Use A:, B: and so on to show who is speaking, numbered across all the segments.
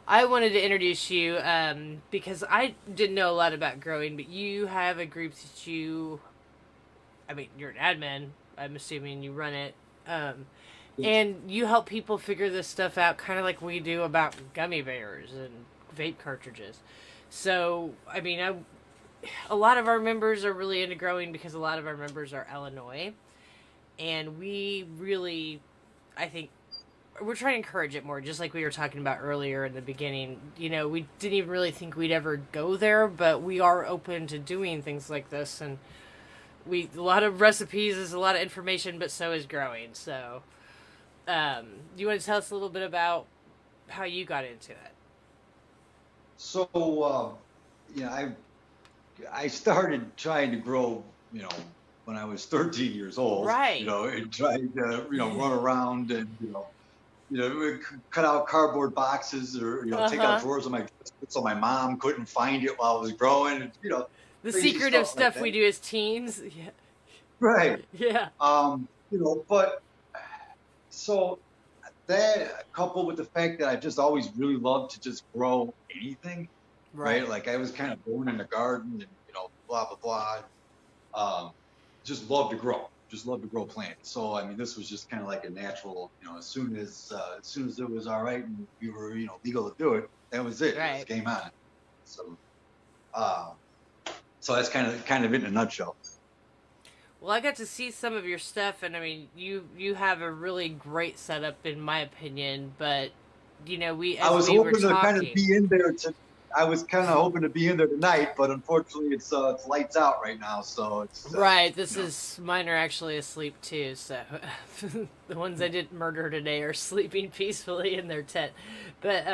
A: I wanted to introduce you because I didn't know a lot about growing, but you have a group that I mean, you're an admin. I'm assuming you run it. Um,
B: Yes.
A: and you help people figure this stuff out, kind of like we do about gummy bears and vape cartridges. So, I mean, a lot of our members are really into growing because a lot of our members are Illinois. And we really, I think, we're trying to encourage it more, just like we were talking about earlier in the beginning. We didn't even really think we'd ever go there, but we are open to doing things like this. And a lot of recipes is a lot of information, but so is growing. So, you want to tell us a little bit about how you got into it?
B: So, I started trying to grow, when I was 13 years old,
A: Right.
B: and tried to, run around and, cut out cardboard boxes or,
A: Uh
B: take out
A: huh.
B: drawers of my dresser so my mom couldn't find it while I was growing,
A: The
B: crazy
A: secretive
B: stuff like
A: stuff we
B: that.
A: do as teens. Yeah.
B: Right.
A: Yeah.
B: But so that coupled with the fact that I just always really loved to just grow anything, right?
A: Right.
B: Like I was kind of born in the garden and, blah, blah, blah. Um, just love to grow, just love to grow plants. So, I mean, this was just kind of like a natural, as soon as it was all right and we were, legal to do it, that was it. It was
A: Right.
B: game on. So, uh, so that's kind of it in a nutshell.
A: Well, I got to see some of your stuff, and I mean, you have a really great setup, in my opinion. But we
B: I
A: as
B: was
A: we were
B: hoping to kind of
A: talking,
B: be in there to. I was kind of hoping to be in there tonight, but unfortunately, it's lights out right now, so it's
A: right? This
B: you know.
A: is mine are actually asleep too. So the ones I didn't murder today are sleeping peacefully in their tent. But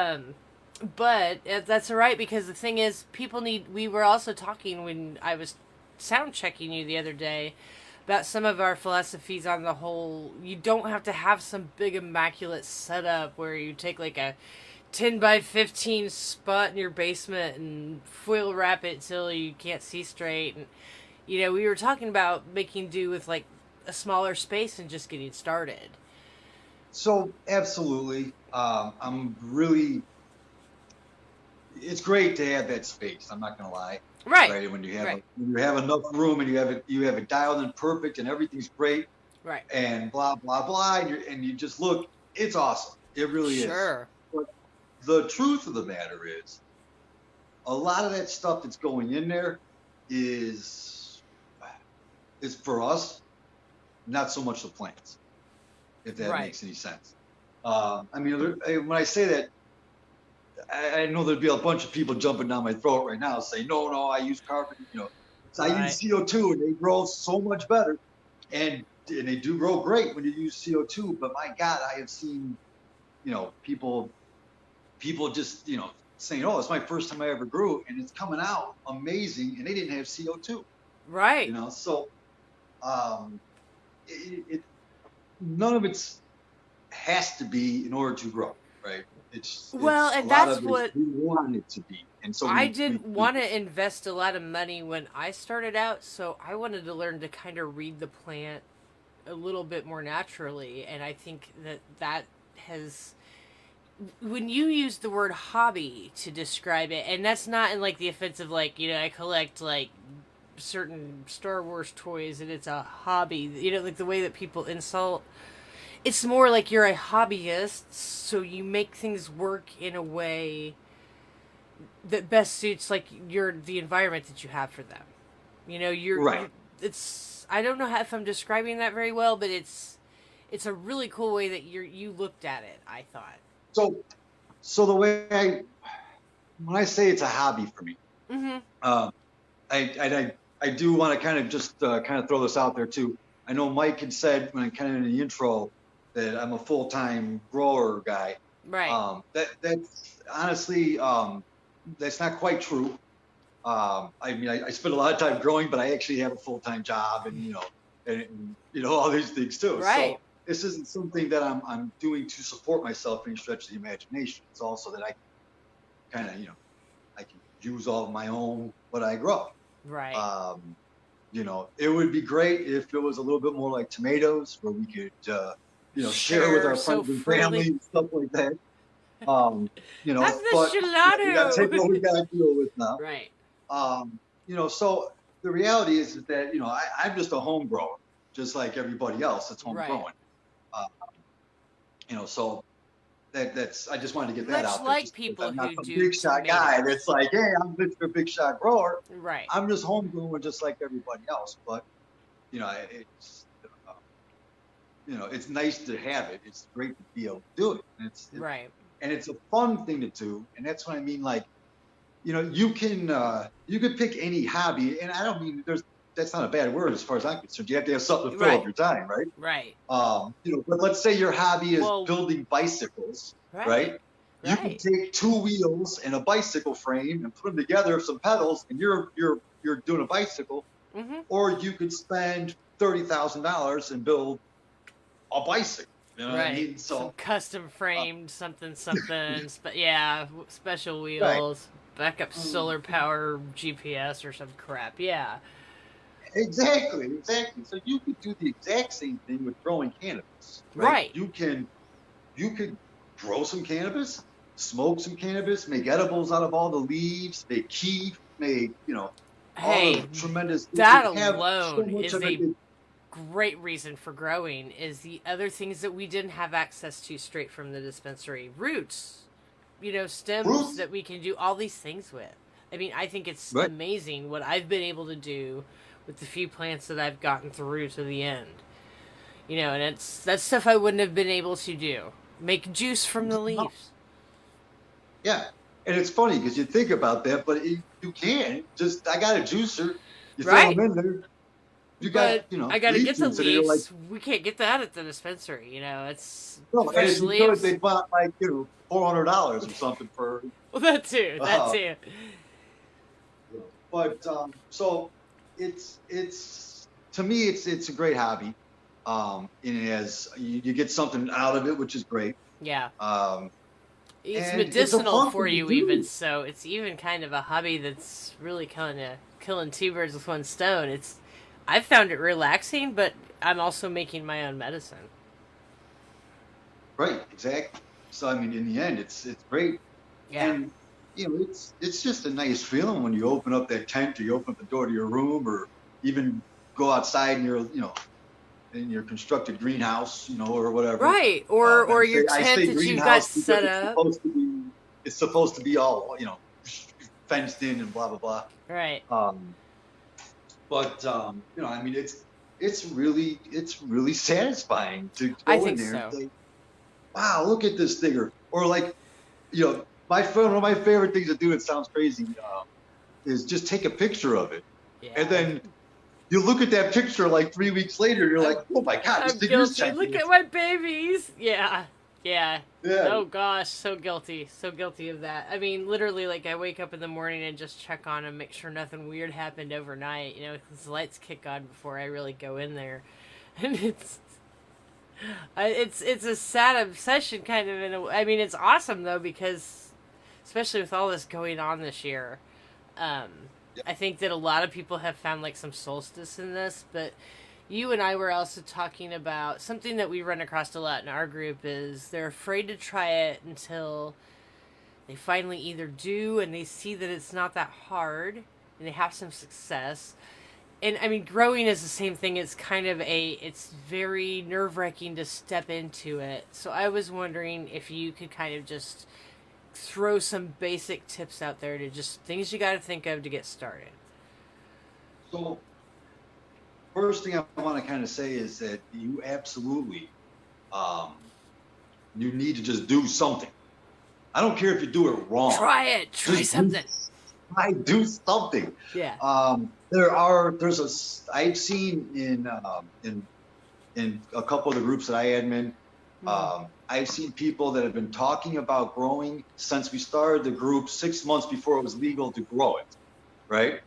A: that's all right because the thing is, people need. We were also talking when I was sound checking you the other day about some of our philosophies on the whole. You don't have to have some big immaculate setup where you take like a 10 by 15 spot in your basement and foil wrap it till you can't see straight. And we were talking about making do with like a smaller space and just getting started.
B: So absolutely, I'm really. It's great to have that space. I'm not gonna lie,
A: Right.
B: right? When you have
A: Right.
B: when you have enough room and you have it dialed in perfect and everything's great
A: Right.
B: and blah blah blah, and you just look, it's awesome. It really is.
A: Sure.
B: But the truth of the matter is, a lot of that stuff that's going in there is is for us, not so much the plants, if that
A: Right.
B: makes any sense. I mean, when I say that, I know there'd be a bunch of people jumping down my throat right now saying, no, no, I use carbon, so I use
A: Right.
B: CO2 and they grow so much better. And they do grow great when you use CO2. But my God, I have seen, people just, saying, oh, it's my first time I ever grew and it's coming out amazing. And they didn't have CO2,
A: Right.
B: so um, it none of it's has to be in order to grow, right?
A: Well,
B: It's a
A: and
B: lot
A: that's
B: of it
A: what
B: we want it to be, and so
A: I
B: we
A: didn't want to invest a lot of money when I started out, so I wanted to learn to kind of read the plant a little bit more naturally, and I think that has when you use the word hobby to describe it, and that's not in like the offensive like, I collect like certain Star Wars toys and it's a hobby, like the way that people insult. It's more like you're a hobbyist, so you make things work in a way that best suits like the environment that you have for them.
B: right.
A: You're it's I don't know how, if I'm describing that very well, but it's a really cool way that you looked at it, I thought.
B: So so the way when I say it's a hobby for me,
A: Mhm.
B: um, I do want to kind of just kind of throw this out there too. I know Mike had said when kind of in the intro that I'm a full time grower guy.
A: Right.
B: That's honestly that's not quite true. I mean, I spend a lot of time growing, but I actually have a full time job, and all these things too.
A: Right.
B: So this isn't something that I'm doing to support myself in any stretch of the imagination. It's also that I kind of I can use all of my own what I grow.
A: Right.
B: Um, it would be great if it was a little bit more like tomatoes, where we could share with
A: Share
B: our
A: so
B: friends and
A: freely.
B: family and stuff like that. You
A: Have
B: know,
A: the
B: but we got to take what we
A: gelato.
B: got to deal with now.
A: Right.
B: You know, so the reality is that, you know, I'm just a home grower, just like everybody else that's home
A: Right.
B: growing. Uh, you know, so that's, I just wanted to get that
A: Much
B: out there,
A: like
B: just because
A: people
B: I'm not
A: who
B: some
A: do
B: big shot guy
A: tomatoes.
B: that's like, hey, I'm Mr. Big Shot Grower.
A: Right.
B: I'm just home growing just like everybody else. But, you know, you know, it's nice to have it. It's great to be able to do it.
A: Right.
B: And it's a fun thing to do. And that's what I mean. Like, you know, you can pick any hobby, and I don't mean that's not a bad word as far as I'm concerned. You have to have something to fill up
A: Right.
B: your time, right?
A: Right.
B: You know, but let's say your hobby is
A: Well,
B: building bicycles,
A: right.
B: right? You can
A: Right.
B: take two wheels and a bicycle frame and put them together, some pedals, and you're doing a bicycle.
A: Mm-hmm.
B: Or you could spend $30,000 and build a bicycle. You know what I
A: Right.
B: mean?
A: Some
B: So,
A: custom
B: uh,
A: framed something. But yeah, special
B: right.
A: wheels, backup solar power GPS or some crap. Yeah.
B: Exactly. So you could do the exact same thing with growing cannabis, right?
A: Right.
B: You could grow some cannabis, smoke some cannabis, make edibles out of all the leaves, make kief, make, you know, all
A: Hey,
B: the tremendous,
A: that
B: have so
A: alone
B: much
A: is
B: of it.
A: a great reason for growing is the other things that we didn't have access to straight from the dispensary. Roots, stems
B: Fruits,
A: that we can do all these things with. I mean, I think it's
B: right?
A: amazing what I've been able to do with the few plants that I've gotten through to the end. And that's stuff I wouldn't have been able to do. Make juice from the
B: No.
A: leaves.
B: Yeah. And it's funny because you think about that, but you can just, I got a juicer, you throw them
A: Right.
B: in there, you got,
A: But
B: you know,
A: I gotta
B: leaf
A: get the
B: juice, and you're like,
A: leaves. We can't get that at the dispensary. It's
B: no, and if
A: fresh
B: you could,
A: leaves.
B: they bought like, you know, $400 or something for,
A: Well, that too. That
B: uh,
A: too.
B: but so it's to me it's a great hobby. And it has you get something out of it, which is great.
A: Yeah.
B: Um,
A: It's
B: and it's a
A: medicinal
B: fun
A: for
B: thing to
A: you, even
B: do.
A: so. It's even kind of a hobby that's really kind of killing two birds with one stone. I've found it relaxing, but I'm also making my own medicine.
B: Right, exactly. So I mean, in the end, it's great,
A: Yeah.
B: and you know, it's just a nice feeling when you open up that tent, or you open up the door to your room, or even go outside in your in your constructed greenhouse, you know, or whatever.
A: Right. Or your
B: I
A: tent
B: say
A: that you've got
B: greenhouse because
A: set up.
B: it's supposed to be all, you know, fenced in and blah blah blah.
A: Right.
B: Um, but you know, I mean, it's really satisfying to
A: I
B: go in
A: think
B: there and
A: so.
B: say, wow, look at this thing, or like, you know, one of my favorite things to do. It sounds crazy, is just take a picture of it, and
A: Yeah.
B: then you look at that picture like 3 weeks later, and you're like, oh my god, this
A: I'm
B: thing is
A: guilty. Look
B: gigantic.
A: at my babies. Yeah. Yeah.
B: Yeah,
A: Oh gosh, so guilty. So guilty of that. I mean, literally, like, I wake up in the morning and just check on them, make sure nothing weird happened overnight, because the lights kick on before I really go in there. And it's a sad obsession, kind of, I mean, it's awesome, though, because, especially with all this going on this year, um,
B: yeah,
A: I think that a lot of people have found, like, some solstice in this, but you and I were also talking about something that we run across a lot in our group is they're afraid to try it until they finally either do and they see that it's not that hard and they have some success. And I mean, growing is the same thing. It's kind of it's very nerve-wracking to step into it. So I was wondering if you could kind of just throw some basic tips out there to just things you got to think of to get started.
B: so first thing I want to kind of say is that you absolutely, um, you need to just do something. I don't care if you do it wrong.
A: Try it. Try
B: Just do,
A: something.
B: do something.
A: Yeah.
B: I've seen in a couple of the groups that I admin, I've seen people that have been talking about growing since we started the group 6 months before it was legal to grow it, right?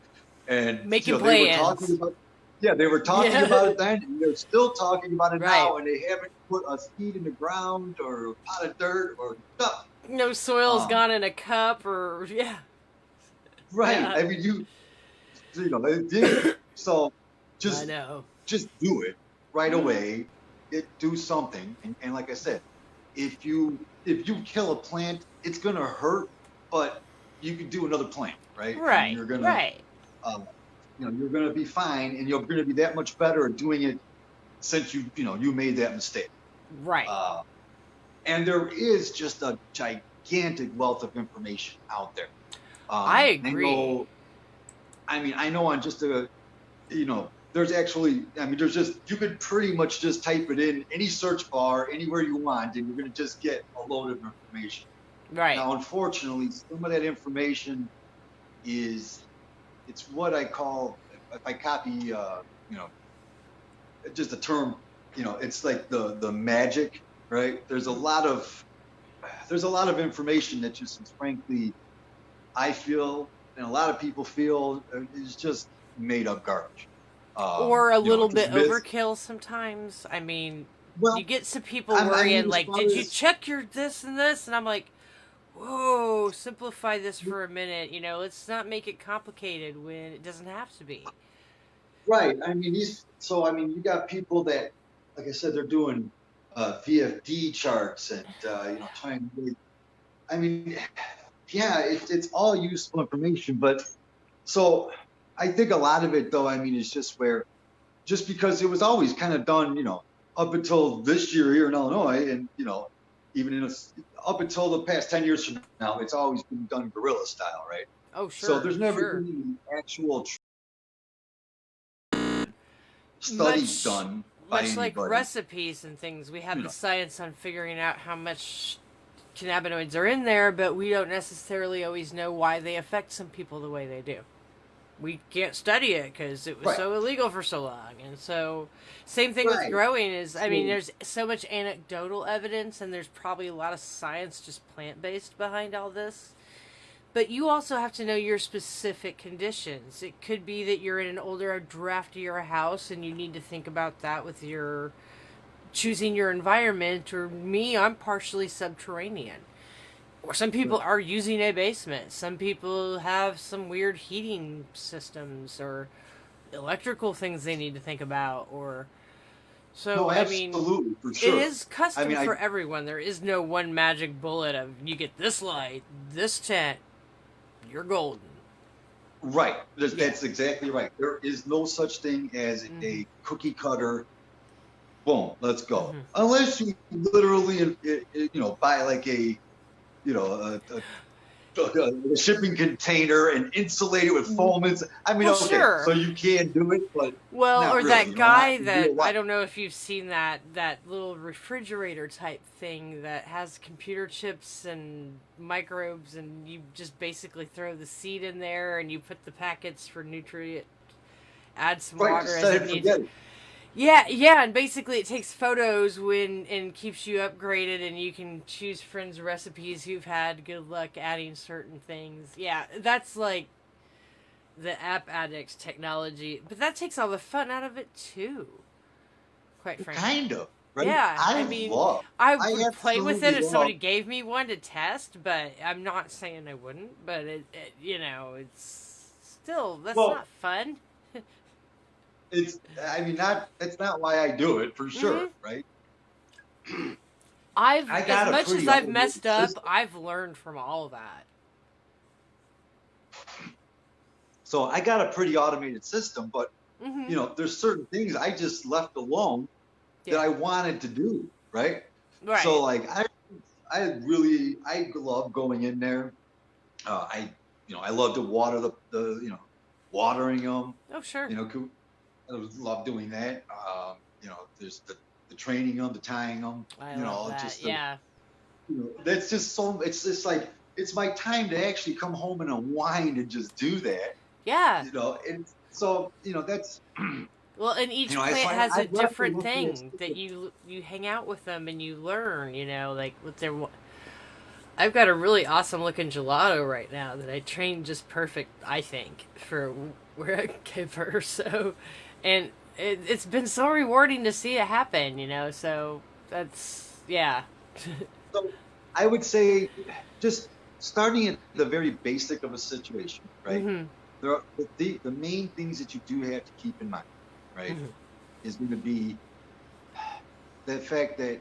B: And
A: Making
B: they were
A: plans.
B: talking about, they were talking about it then, and they're still talking about it now,
A: Right.
B: and they haven't put a seed in the ground or a pot of dirt or nothing.
A: No soil's gone in a cup or yeah.
B: Right.
A: Yeah.
B: I mean, they did. So
A: I know.
B: just do it right away. Do something. And like I said, if you kill a plant, it's gonna hurt, but you can do another plant, right? And
A: Right,
B: you're gonna,
A: right,
B: you're gonna be fine, and you're gonna be that much better at doing it since you made that mistake.
A: right.
B: Uh, and there is just a gigantic wealth of information out there.
A: I
B: I
A: agree.
B: know, I know on just there's actually, there's just, you could pretty much just type it in any search bar anywhere you want, and you're going to just get a load of information.
A: Right.
B: Now, unfortunately, some of that information it's what I call, if I copy, just a term, it's like the magic, right? There's a lot of information that just, frankly, I feel, and a lot of people feel, is just made up garbage.
A: Or a little
B: Just
A: bit
B: myths.
A: overkill sometimes. I mean,
B: Well,
A: you get some people
B: I
A: worrying,
B: mean, as
A: like,
B: far
A: did you
B: as
A: check your this and this? And I'm like, whoa, simplify this for a minute. Let's not make it complicated when it doesn't have to be.
B: right, you got people that, like I said, they're doing VFD charts and trying to really, I mean, yeah, it's all useful information, but so I think a lot of it, though, is just because it was always kind of done, up until this year here in Illinois, and even up until the past 10 years from now, it's always been done guerrilla style, right?
A: Oh,
B: So
A: sure,
B: there's never
A: sure.
B: been any actual studies
A: Much,
B: done by
A: much like
B: anybody.
A: recipes and things, we have
B: You
A: the
B: know,
A: science on figuring out how much cannabinoids are in there, but we don't necessarily always know why they affect some people the way they do. We can't study it because it was
B: right,
A: so illegal for so long. And so, same thing with
B: right.
A: growing is,
B: So,
A: there's so much anecdotal evidence, and there's probably a lot of science just plant based behind all this. But you also have to know your specific conditions. It could be that you're in an older, draftier house, and you need to think about that with your choosing your environment. Or me, I'm partially subterranean. Or some people are using a basement. Some people have some weird heating systems or electrical things they need to think about. Or
B: no,
A: so,
B: absolutely, for
A: it
B: sure.
A: is
B: I
A: custom
B: mean,
A: for everyone. There is no one magic bullet of you get this light, this tent, you're golden.
B: right.
A: Yeah.
B: That's exactly right. There is no such thing as
A: Mm-hmm.
B: a cookie cutter. Boom, let's go.
A: Mm-hmm.
B: Unless you literally, buy like a shipping container and insulate it with foam.
A: Well,
B: Okay,
A: sure.
B: so you can do it, but
A: Well,
B: not
A: or
B: really,
A: that guy
B: not in
A: that
B: real life.
A: I don't know if you've seen that little refrigerator type thing that has computer chips and microbes, and you just basically throw the seed in there and you put the packets for nutrient, add some
B: Right,
A: water
B: set
A: as
B: it,
A: it needs.
B: forget it.
A: Yeah, and basically it takes photos and keeps you upgraded, and you can choose friends' recipes who've had good luck adding certain things. Yeah, that's like the app addicts technology, but that takes all the fun out of it too. Quite frankly,
B: Kind of, right?
A: yeah.
B: I
A: I would play with it
B: absolutely
A: if somebody
B: love.
A: gave me one to test, but I'm not saying I wouldn't. But it's still that's
B: Well,
A: not fun.
B: that's not why I do it, for sure,
A: Mm-hmm.
B: right?
A: As
B: I got a
A: much as
B: pretty
A: I've
B: automated
A: messed up,
B: system.
A: I've learned from all that.
B: So I got a pretty automated system, but
A: Mm-hmm.
B: there's certain things I just left alone that
A: Yeah.
B: I wanted to do, right?
A: Right.
B: So like I love going in there. I love to water the watering them.
A: Oh, sure.
B: I love doing that. There's the training them, the tying them.
A: I love that.
B: Just
A: Yeah.
B: that's just so. It's just like it's my time to actually come home and unwind and just do that.
A: Yeah.
B: And so that's.
A: Well, and each
B: So
A: plant has a
B: I'd love to
A: different
B: look at
A: thing that you hang out with them and you learn. Like with their. I've got a really awesome looking gelato right now that I trained just perfect, I think, for where I give her. So, and it's been so rewarding to see it happen. So that's yeah.
B: So I would say just starting at the very basic of a situation, right?
A: Mm-hmm.
B: There are the main things that you do have to keep in mind, right?
A: Mm-hmm.
B: Is going to be the fact that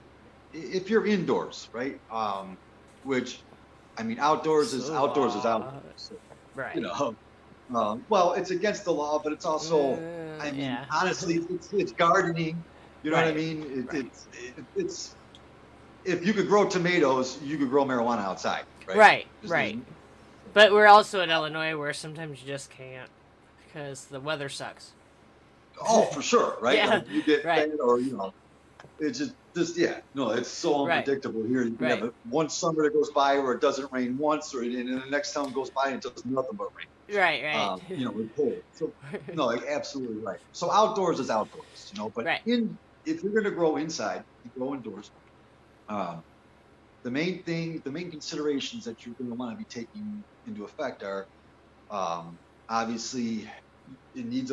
B: if you're indoors, right? Which, I mean, outdoors is outdoors is outdoors. So, you
A: Right.
B: know, well, it's against the law, but it's also, I mean,
A: Yeah.
B: honestly, it's gardening. You know what I
A: Right.
B: mean?
A: Right.
B: It's if you could grow tomatoes, you could grow marijuana outside, right?
A: Right.
B: Just
A: Right.
B: isn't.
A: But we're also in Illinois where sometimes you just can't because the weather sucks.
B: Oh, for sure, right?
A: Yeah.
B: Like you get
A: Right.
B: that, or it's just yeah. No, it's so
A: Right.
B: unpredictable here. You can have
A: Right.
B: one summer that goes by where it doesn't rain once, and then the next summer goes by and it does nothing but rain.
A: Right. Right.
B: With cold. So no, like absolutely right. So outdoors is outdoors, but
A: Right.
B: if you're gonna grow inside, you grow indoors. Um, the main considerations that you're gonna want to be taking into effect are obviously it needs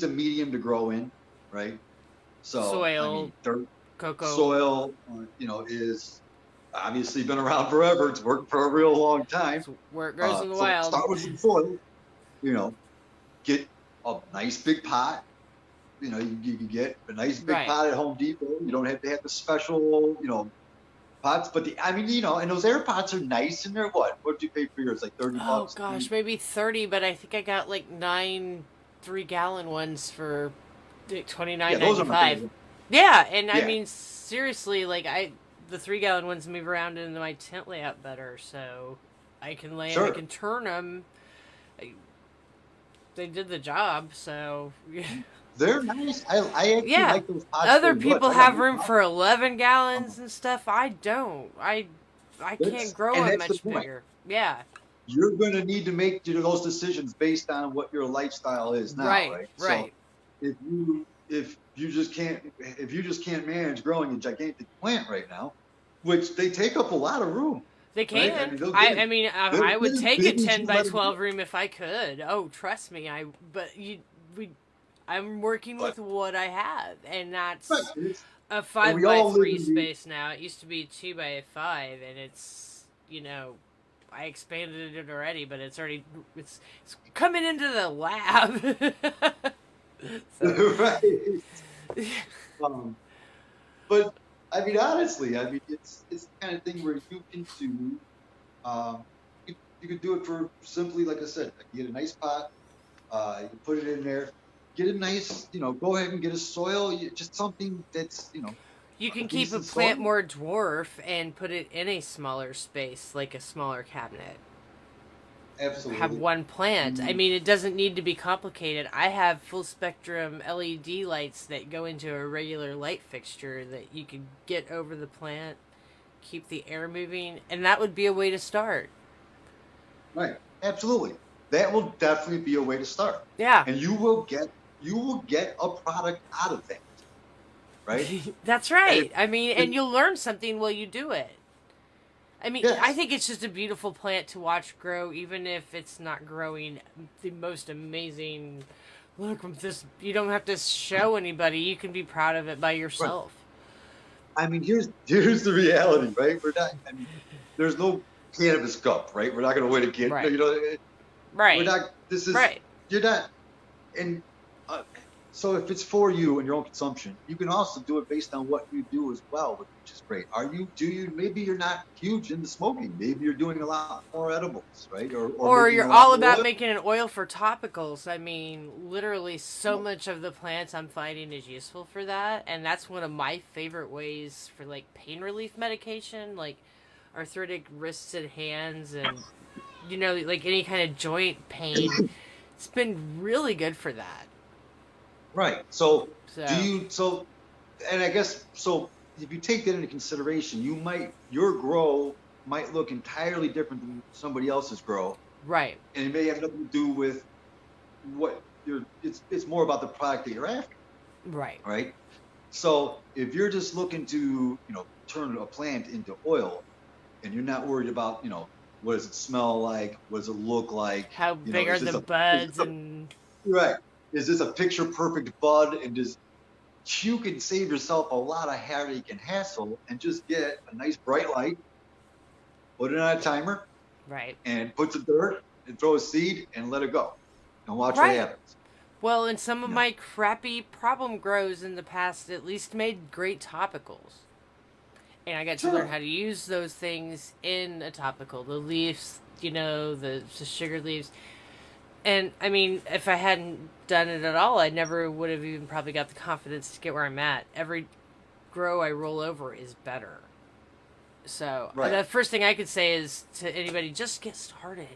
B: a medium to grow in, right? So I
A: Soil,
B: mean, dirt,
A: cocoa.
B: soil, is obviously been around forever. It's worked for a real long time.
A: It's where it grows in the
B: So
A: wild.
B: start with some soil. Get a nice big pot. You can get a nice big
A: Right.
B: pot at Home Depot. You don't have to have the special, pots. But and those air pots are nice. And they're what? What do you pay for yours? Like $30?
A: Oh gosh, maybe 30, but I think I got like 9 3-gallon ones for
B: Yeah, those are my
A: $29.95.
B: favorite.
A: Yeah, and I
B: Yeah,
A: mean seriously, like the 3-gallon ones move around into my tent layout better, so I
B: sure.
A: can turn them. They did the job, so
B: They're nice. I actually
A: yeah.
B: like those pots
A: Other
B: very much.
A: people
B: I got
A: have
B: no
A: room
B: problem.
A: for 11 gallons
B: Um,
A: and stuff. I don't. I can't grow
B: and
A: them
B: that's the
A: much
B: point.
A: bigger. Yeah.
B: You're going to need to make those decisions based on what your lifestyle is now,
A: Right.
B: right? So
A: Right.
B: if you just can't manage growing a gigantic plant right now, which they take up a lot of room,
A: They
B: right? I
A: can.
B: mean, they'll
A: I would
B: get as
A: take a
B: big as
A: 10
B: you
A: by
B: let them
A: 12
B: get.
A: room if I could. Oh, trust me. But I'm working
B: But
A: with what I have, and
B: right,
A: that's a
B: and
A: 5
B: we
A: by
B: all live
A: 3
B: in the
A: space now. It used to be 2 by 5, and I expanded it already, but it's coming into the lab. So,
B: right. Um, but I mean, honestly, I mean, it's the kind of thing where you can do. You could do it for simply, like I said, like you get a nice pot. You can put it in there. Get a nice, go ahead and get a soil. Just something that's,
A: you
B: a
A: can keep a
B: decent
A: plant
B: soil.
A: more dwarf and put it in a smaller space, like a smaller cabinet. Have
B: Absolutely.
A: one
B: I
A: plant. I
B: mean,
A: mean, it doesn't need to be complicated. I have full spectrum LED lights that go into a regular light fixture that you can get over the plant, keep the air moving, and that would be a way to start.
B: right. Absolutely. That will definitely be a way to start,
A: Yeah.
B: and you will get a product out of that, right?
A: That's
B: And it,
A: right. I mean, and
B: it
A: you'll learn something while you do it. I mean, I
B: yes.
A: think it's just a beautiful plant to watch grow, even if it's not growing the most amazing. Look, you don't have to show anybody. You can be proud of it by
B: Right.
A: yourself.
B: I mean, here's the reality, right? We're not. I mean, there's no cannabis cup, right? We're not going to win a kid.
A: Right.
B: We're
A: Right.
B: not. This is
A: Right.
B: you're not. And so if it's for you and your own consumption, you can also do it based on what you do as well, which is great. Maybe you're not huge into smoking. Maybe you're doing a lot more edibles, right? Or
A: Or
B: making
A: you're
B: a lot
A: all
B: more
A: about
B: oil.
A: making an oil for topicals. I mean, literally, so
B: No,
A: much of the plants I'm finding is useful for that, and that's one of my favorite ways for like pain relief medication, like arthritic wrists and hands, and like any kind of joint pain. It's been really good for that.
B: right. So do
A: So,
B: you? So, and I guess so. If you take that into consideration, your grow might look entirely different than somebody else's grow,
A: right,
B: and it may have nothing to do with what you're. It's more about the product that you're after,
A: right,
B: right? So if you're just looking to, turn a plant into oil, and you're not worried about, what does it smell like? What does it look like?
A: how big are
B: Is
A: the
B: this is
A: buds
B: this
A: and
B: right? Is this a picture perfect bud? And you can save yourself a lot of headache and hassle and just get a nice bright light, put it on a timer,
A: right,
B: and put some dirt and throw a seed and let it go and watch what
A: right.
B: happens.
A: Well, and some of
B: You know,
A: my crappy problem grows in the past at least made great topicals. and I got to learn how to use those things in a topical. The leaves, the sugar leaves. And, I mean, if I hadn't done it at all, I never would have even probably got the confidence to get where I'm at. Every grow I roll over is better. So, the first thing I could say is to anybody, just get started.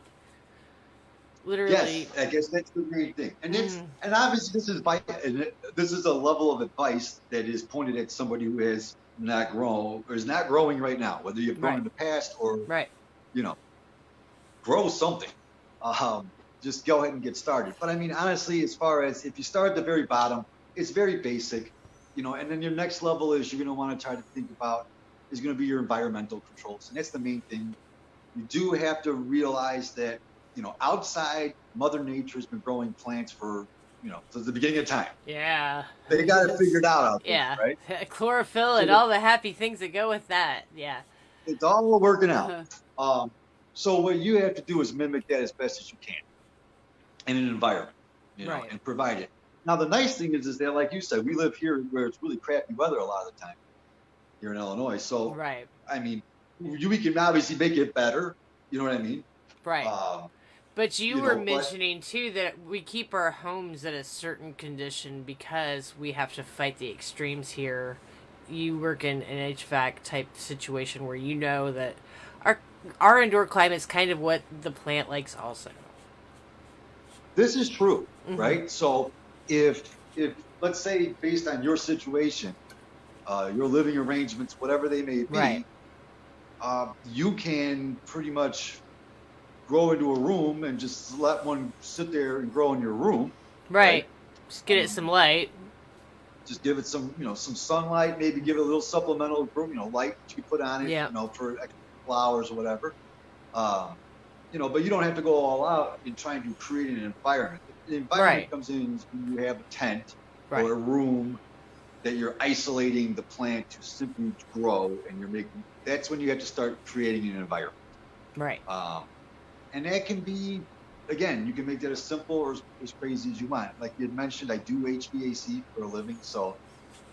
A: Literally.
B: Yes, I guess that's the main thing. And and obviously this is a level of advice that is pointed at somebody who has not grown or is not growing right now, whether you've grown in the past or grow something. Just go ahead and get started. But I mean, honestly, as far as if you start at the very bottom, it's very basic, and then your next level is you're going to want to try to think about is going to be your environmental controls. And that's the main thing. You do have to realize that, outside Mother Nature has been growing plants for, since the beginning of time.
A: Yeah.
B: They got it figured out there, right?
A: Chlorophyll and all the happy things that go with that. Yeah.
B: It's all working out. So what you have to do is mimic that as best as you can in an environment, and provide it. Now, the nice thing is that, like you said, we live here where it's really crappy weather a lot of the time here in Illinois. So, I mean, we can obviously make it better. You know what I mean?
A: Right. But you were mentioning, too, that we keep our homes at a certain condition because we have to fight the extremes here. You work in an HVAC type situation where you know that our indoor climate is kind of what the plant likes also.
B: This is true, right? So if let's say based on your situation, your living arrangements, whatever they may be, you can pretty much grow into a room and just let one sit there and grow in your room.
A: Right. Just get it some light.
B: Just give it some, some sunlight, maybe give it a little supplemental, light that you put on it, for extra flowers or whatever. But you don't have to go all out in trying to create an environment. The environment comes in when you have a tent or a room that you're isolating the plant to simply grow, and that's when you have to start creating an environment. Right. And that can be, again, you can make that as simple or as crazy as you want. Like you had mentioned, I do HVAC for a living, so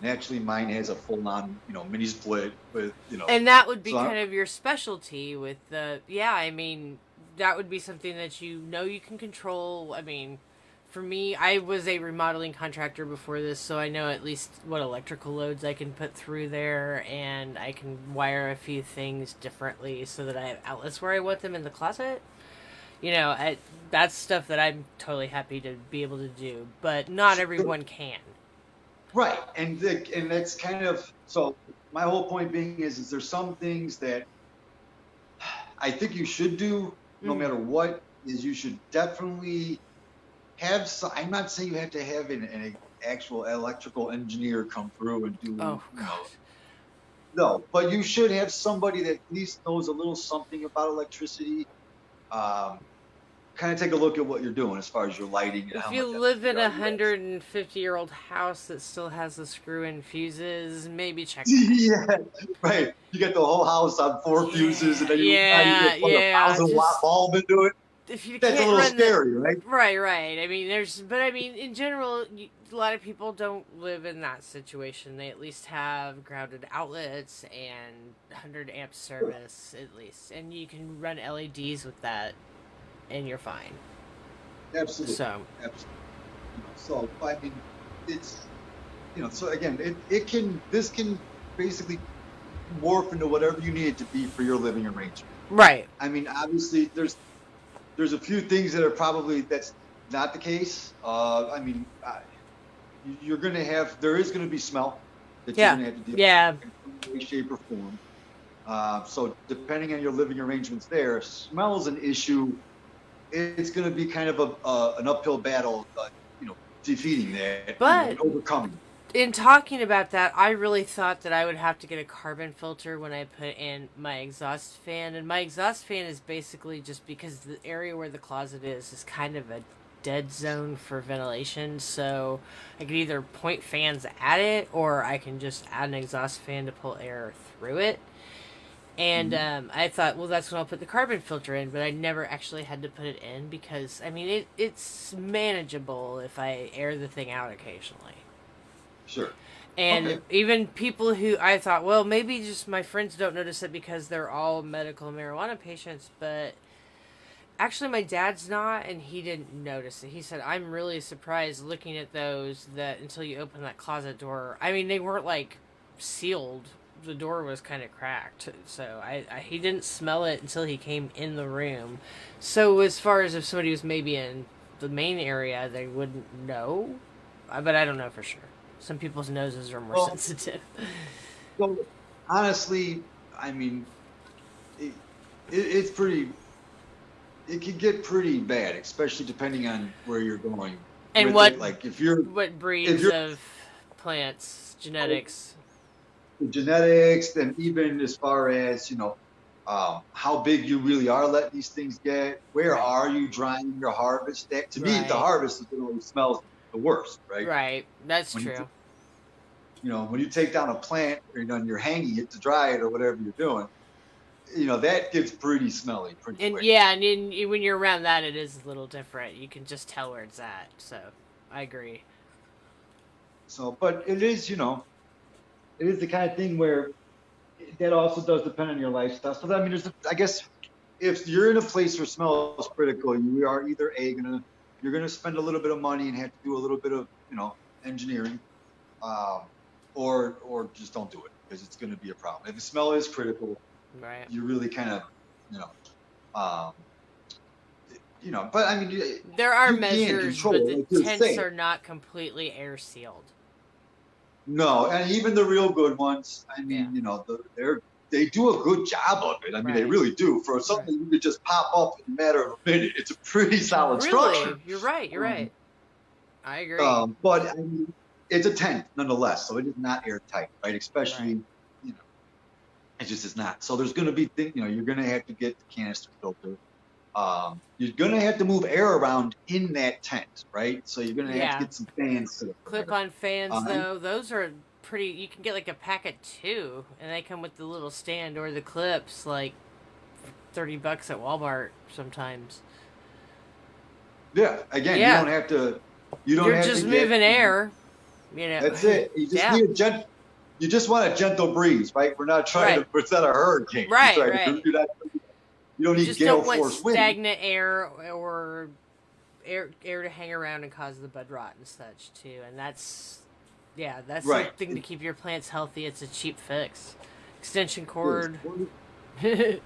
B: naturally mine has a full-on, mini split with,
A: And that would be kind of your specialty with that would be something that you can control. I mean, for me, I was a remodeling contractor before this, so I know at least what electrical loads I can put through there, and I can wire a few things differently so that I have outlets where I want them in the closet. That's stuff that I'm totally happy to be able to do, but not everyone can.
B: Right, and that's kind of, so my whole point being is there's some things that I think you should do, no matter what, is you should definitely have some, I'm not saying you have to have an actual electrical engineer come through and do, no, but you should have somebody that at least knows a little something about electricity. Kind of take a look at what you're doing as far as your lighting. And
A: if you live in a 150-year-old house that still has the screw-in fuses, maybe check that.
B: Right. You get the whole house on 4 fuses, and then you put a 1,000-watt bulb into it.
A: If you
B: That's a little scary, right?
A: Right. I mean, in general, a lot of people don't live in that situation. They at least have grounded outlets and 100 amp service at least, and you can run LEDs with that, and you're fine.
B: Absolutely. So I mean, it's so again, this can basically morph into whatever you need it to be for your living arrangement.
A: Right.
B: I mean, obviously, there's a few things that are probably that's not the case. I mean, there is going to be smell that you're going to have to deal with in any way, shape, or form. So depending on your living arrangements there, smell is an issue. It's going to be kind of an uphill battle, defeating that and overcoming it.
A: In talking about that, I really thought that I would have to get a carbon filter when I put in my exhaust fan. And my exhaust fan is basically just because the area where the closet is kind of a dead zone for ventilation. So I could either point fans at it, or I can just add an exhaust fan to pull air through it. And I thought, well, that's when I'll put the carbon filter in, but I never actually had to put it in because, I mean, it's manageable if I air the thing out occasionally.
B: Sure.
A: And
B: Okay.
A: even people who I thought, well, maybe just my friends don't notice it because they're all medical marijuana patients, but actually my dad's not, and he didn't notice it. He said, I'm really surprised looking at those that until you open that closet door. I mean, they weren't like sealed. The door was kind of cracked. So he didn't smell it until he came in the room. So as far as if somebody was maybe in the main area, they wouldn't know. But I don't know for sure. Some people's noses are more
B: Well,
A: sensitive.
B: so honestly, I mean, it's pretty. It can get pretty bad, especially depending on where you're going
A: And
B: with it. Like if you're
A: breeds
B: if
A: of plants, genetics.
B: the genetics, and even as far as how big you really are letting these things get. Where
A: Right.
B: are you drying your harvest? That to me, the
A: Right.
B: harvest is what always smells the worst, right?
A: Right. That's
B: When
A: true.
B: when you take down a plant and you're hanging it to dry it or whatever you're doing, that gets pretty smelly pretty
A: And
B: quick.
A: yeah, and when you're around that, it is a little different. You can just tell where it's at. So I agree.
B: So, but it is, it is the kind of thing where that also does depend on your lifestyle. So, I mean, I guess if you're in a place where smell is critical, you are either you're gonna spend a little bit of money and have to do a little bit of engineering, or just don't do it because it's going to be a problem. If the smell is critical,
A: Right.
B: you really kind of um, But I mean,
A: There are
B: you can't
A: measures,
B: control
A: but
B: it,
A: the
B: like you're
A: tents
B: saying.
A: are not completely air sealed.
B: No, and even the real good ones, I mean,
A: Yeah.
B: they do a good job of it. I mean, they
A: Right.
B: really do. For something you could just pop up in a matter of a minute, it's a pretty solid structure.
A: Really, you're right. You're right. I agree.
B: But I mean, it's a tent nonetheless, so it is not airtight, right? Especially,
A: Right.
B: it just is not. So there's going to be things, you're going to have to get the canister filter. You're going to have to move air around in that tent, right? So you're going to have to get some fans set up.
A: Clip-on fans, though, those are pretty. You can get like a packet too, and they come with the little stand or the clips, like $30 at Walmart sometimes.
B: Yeah, again,
A: Yeah.
B: you don't have to. You're
A: just moving air.
B: That's it. You just need you just want a gentle breeze, right? We're not trying to present a hurricane.
A: Right,
B: You don't need
A: just
B: gale
A: don't want
B: force wind.
A: stagnant air or air to hang around and cause the bud rot and such too. And that's something to keep your plants healthy. It's a cheap fix. Extension cord.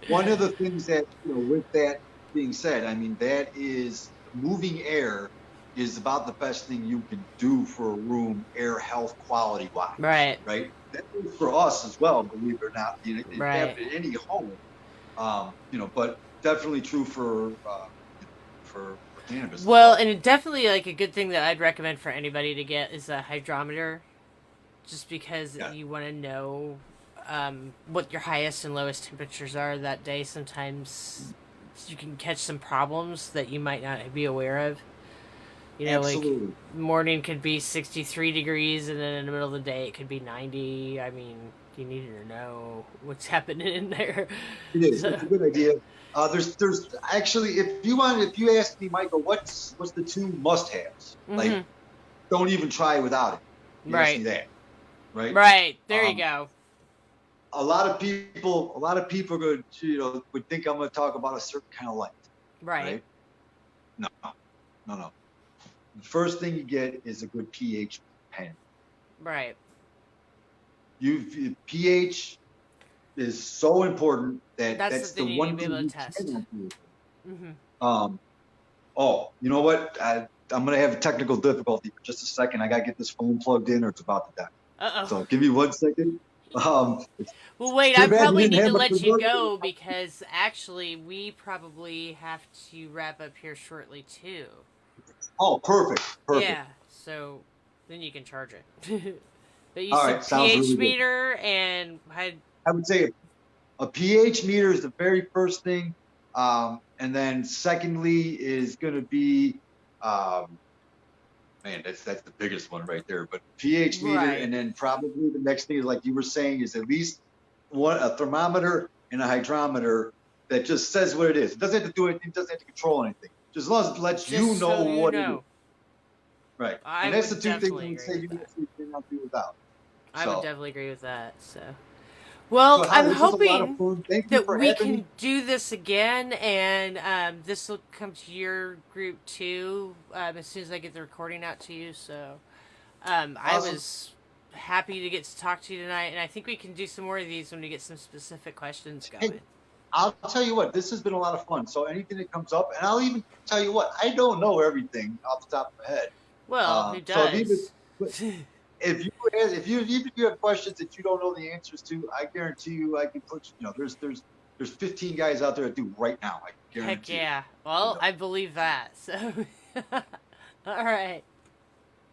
B: One of the things that, with that being said, I mean, that is moving air is about the best thing you can do for a room, air health quality wise.
A: Right.
B: Right. That is for us as well, believe it or not. In any home. But definitely true for cannabis.
A: Well, and definitely like a good thing that I'd recommend for anybody to get is a hydrometer, just because you want to know what your highest and lowest temperatures are that day. Sometimes you can catch some problems that you might not be aware of.
B: Absolutely.
A: Like morning could be 63 degrees, and then in the middle of the day it could be 90. I mean, you need to know what's happening in there.
B: It is. It's a good idea. There's actually, if you ask me, Michael, what's the two must-haves?
A: Mm-hmm.
B: Like, don't even try without it. You ask me that, right?
A: Right. There you go.
B: A lot of people would think I'm going to talk about a certain kind of light.
A: Right?
B: No. The first thing you get is a good pH pen.
A: Right.
B: pH is so important that's the one thing you
A: test.
B: cannot do. Mm-hmm. You know what? I'm going to have a technical difficulty for just a second. I got to get this phone plugged in or it's about to die.
A: Uh-oh.
B: So give me 1 second.
A: Well, wait, I probably need to let you go because actually we probably have to wrap up here shortly too.
B: Oh, perfect.
A: Yeah, so then you can charge it. But you
B: said
A: pH
B: really
A: meter and
B: I would say a pH meter is the very first thing. And then secondly is going to be, that's the biggest one right there. But pH meter, and then probably the next thing is like you were saying is at least a thermometer and a hydrometer that just says what it is. It doesn't have to do anything. It doesn't have to control anything. Just as long as it lets you know what it is. Right. And that's the two things I would say you cannot do without.
A: I would
B: So,
A: definitely agree with that. So, well,
B: Holly,
A: I'm
B: this was a lot of
A: hoping
B: fun. Thank you
A: that
B: for
A: we
B: having me.
A: can do this again, and this will come to your group too as soon as I get the recording out to you. So, I
B: Awesome.
A: was happy to get to talk to you tonight, and I think we can do some more of these when we get some specific questions going.
B: Hey, I'll tell you what, this has been a lot of fun. So anything that comes up, and I'll even tell you what, I don't know everything off the top of my head.
A: Well, who
B: So
A: does?
B: even if you have questions that you don't know the answers to, I guarantee you I can put there's 15 guys out there that do right now. I guarantee.
A: Heck yeah. Well, I believe that. So, all right.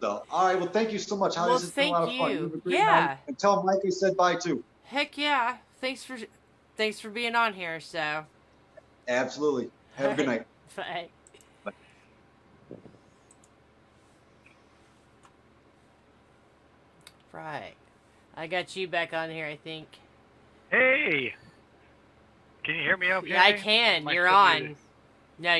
B: So all right, well thank you so much, Holly.
A: Well,
B: This has been a lot of fun. You have a great
A: Yeah.
B: night. And tell Mike I said bye too.
A: Heck yeah. Thanks for being on here. So.
B: Absolutely. Have a good night.
A: Bye.
B: Bye.
A: Right. I got you back on here, I think.
C: Hey! Can you hear me okay?
A: Yeah, I can. You're on.